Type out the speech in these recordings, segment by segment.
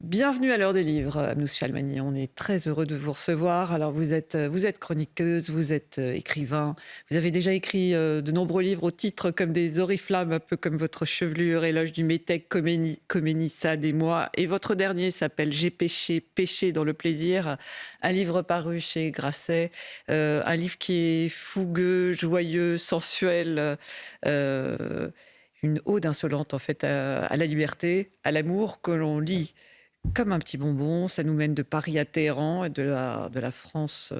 Bienvenue à l'heure des livres, Amnous Chalmani. On est très heureux de vous recevoir. Alors vous êtes chroniqueuse, vous êtes écrivain. Vous avez déjà écrit de nombreux livres au titre comme des oriflammes, un peu comme votre chevelure, Éloge du métèque, Khomeini, Sade et moi. Et votre dernier s'appelle J'ai péché, péché dans le plaisir. Un livre paru chez Grasset. Un livre qui est fougueux, joyeux, sensuel. Une ode insolente en fait à la liberté, à l'amour que l'on lit comme un petit bonbon. Ça nous mène de Paris à Téhéran et de la France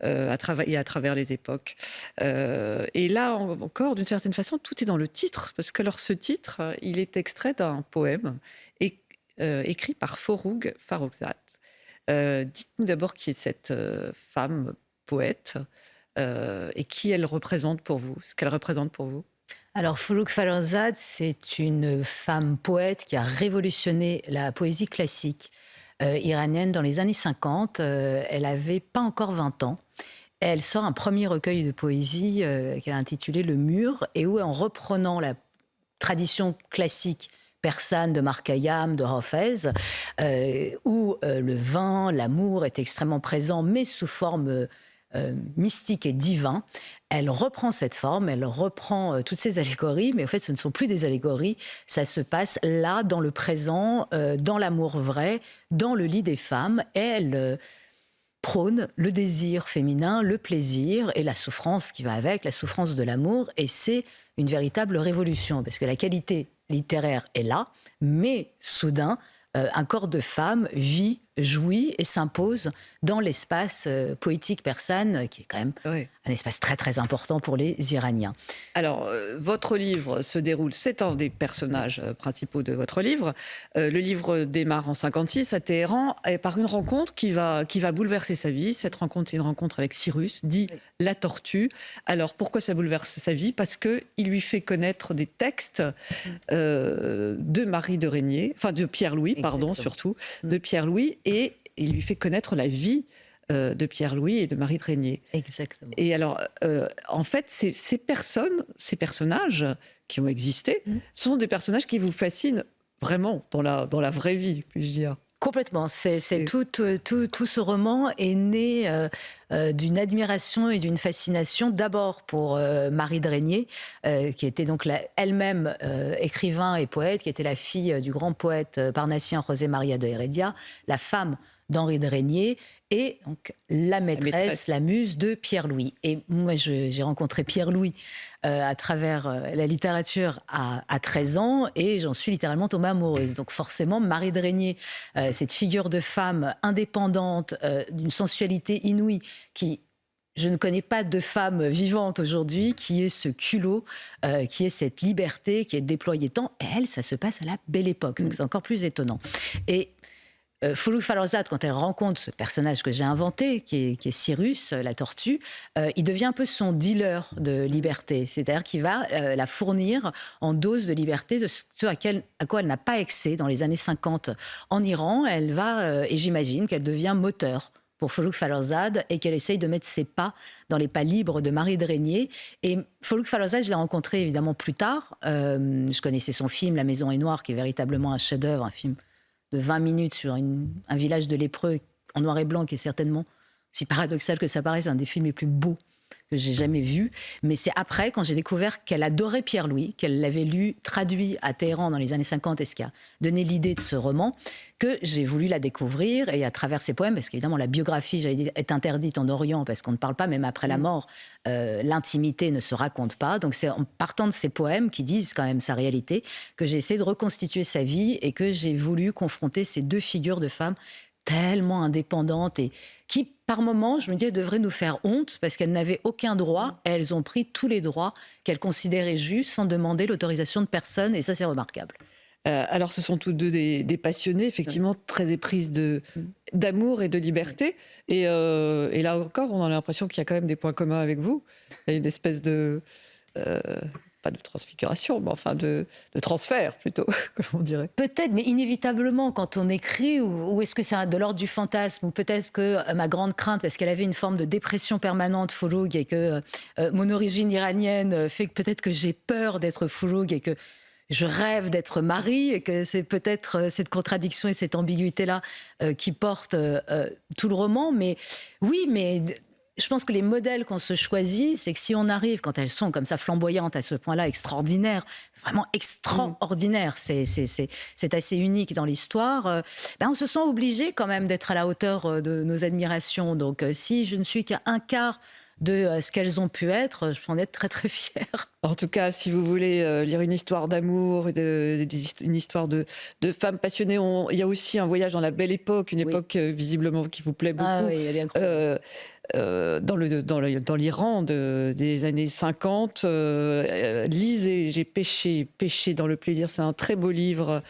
à travers les époques. Et là encore, d'une certaine façon, tout est dans le titre, parce que alors ce titre, il est extrait d'un poème écrit par Forough Farrokhzad. Dites-nous d'abord qui est cette femme poète et qui elle représente pour vous, ce qu'elle représente pour vous. Alors, Forough Farrokhzad, c'est une femme poète qui a révolutionné la poésie classique iranienne dans les années 50. Elle n'avait pas encore 20 ans. Elle sort un premier recueil de poésie qu'elle a intitulé Le Mur, et où, en reprenant la tradition classique persane de Marc Khayyam, de Hafez, où le vin, l'amour est extrêmement présent, mais sous forme mystique et divin. Elle reprend cette forme, elle reprend toutes ces allégories, mais en fait ce ne sont plus des allégories, ça se passe là, dans le présent, dans l'amour vrai, dans le lit des femmes. Elle prône le désir féminin, le plaisir et la souffrance qui va avec, la souffrance de l'amour, et c'est une véritable révolution, parce que la qualité littéraire est là, mais soudain, un corps de femme vit, jouit et s'impose dans l'espace poétique persane, qui est quand même un espace très très important pour les Iraniens. Alors, votre livre se déroule, c'est un des personnages principaux de votre livre. Le livre démarre en 56 à Téhéran par une rencontre qui va bouleverser sa vie. Cette rencontre, c'est une rencontre avec Cyrus, dit La Tortue. Alors, pourquoi ça bouleverse sa vie? Parce qu'il lui fait connaître des textes de Marie de Régnier, enfin de Pierre-Louis, pardon, surtout, de Pierre-Louis, et il lui fait connaître la vie de Pierre-Louis et de Marie de Régnier. Exactement. Et alors, en fait, ces personnages qui ont existé, sont des personnages qui vous fascinent vraiment dans la vraie vie, puis-je dire. Complètement. Tout ce roman est né d'une admiration et d'une fascination, d'abord pour Marie de Régnier, qui était donc elle-même écrivain et poète, qui était la fille du grand poète parnassien José María de Heredia, la femme d'Henri de Régnier, et donc la maîtresse, la muse de Pierre-Louis. Et moi, j'ai rencontré Pierre-Louis à travers la littérature à 13 ans, et j'en suis littéralement tombée amoureuse. Donc forcément, Marie de Régnier, cette figure de femme indépendante, d'une sensualité inouïe, qui... Je ne connais pas de femme vivante aujourd'hui qui ait ce culot, qui ait cette liberté, qui est déployée tant. Et elle, ça se passe à la Belle Époque, donc c'est encore plus étonnant. Et Forough Farrokhzad, quand elle rencontre ce personnage que j'ai inventé, qui est Cyrus, la tortue, il devient un peu son dealer de liberté. C'est-à-dire qu'il va la fournir en dose de liberté de ce à quoi elle n'a pas accès dans les années 50 en Iran. Elle va, et j'imagine qu'elle devient moteur pour Forough Farrokhzad, et qu'elle essaye de mettre ses pas dans les pas libres de Marie de Régnier. Et Forough Farrokhzad, je l'ai rencontré évidemment plus tard. Je connaissais son film La Maison est noire, qui est véritablement un chef-d'œuvre, un film de 20 minutes sur un village de lépreux en noir et blanc, qui est certainement, si paradoxal que ça paraisse, un des films les plus beaux que j'ai jamais vu. Mais c'est après, quand j'ai découvert qu'elle adorait Pierre-Louis, qu'elle l'avait lu, traduit à Téhéran dans les années 50, et ce qui a donné l'idée de ce roman, que j'ai voulu la découvrir, et à travers ses poèmes, parce qu'évidemment la biographie, j'allais dire, est interdite en Orient, parce qu'on ne parle pas, même après la mort, l'intimité ne se raconte pas. Donc c'est en partant de ces poèmes, qui disent quand même sa réalité, que j'ai essayé de reconstituer sa vie, et que j'ai voulu confronter ces deux figures de femmes tellement indépendantes, et qui, par moments, je me dis, elles devraient nous faire honte, parce qu'elles n'avaient aucun droit, et elles ont pris tous les droits qu'elles considéraient justes, sans demander l'autorisation de personne, et ça, c'est remarquable. Alors, ce sont toutes deux des passionnées, effectivement, très éprises d'amour et de liberté. Et là encore, on a l'impression qu'il y a quand même des points communs avec vous. Il y a une espèce de... pas de transfiguration, mais enfin de transfert plutôt, comme on dirait. Peut-être, mais inévitablement, quand on écrit, ou est-ce que c'est de l'ordre du fantasme, ou peut-être que ma grande crainte, parce qu'elle avait une forme de dépression permanente, Forough, et que mon origine iranienne fait que peut-être que j'ai peur d'être Forough, et que je rêve d'être Marie, et que c'est peut-être cette contradiction et cette ambiguïté-là qui porte tout le roman. Mais oui, mais je pense que les modèles qu'on se choisit, c'est que si on arrive, quand elles sont comme ça flamboyantes à ce point-là, extraordinaires, vraiment extraordinaires, c'est assez unique dans l'histoire, ben on se sent obligé quand même d'être à la hauteur de nos admirations. Donc si je ne suis qu'à un quart de ce qu'elles ont pu être, je peux en être très très fière. En tout cas, si vous voulez lire une histoire d'amour, une histoire de femmes passionnées, il y a aussi un voyage dans la belle époque, une époque visiblement qui vous plaît beaucoup. Ah oui, elle est incroyable. Dans l'Iran des années 50. Lisez, j'ai péché dans le plaisir. C'est un très beau livre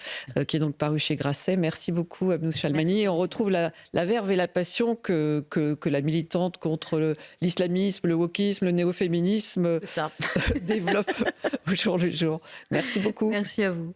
qui est donc paru chez Grasset. Merci beaucoup, Abnousse Chalmani. Et on retrouve la verve et la passion que la militante contre l'islamisme, le wokisme, le néo-féminisme développe au jour le jour. Merci beaucoup. Merci à vous.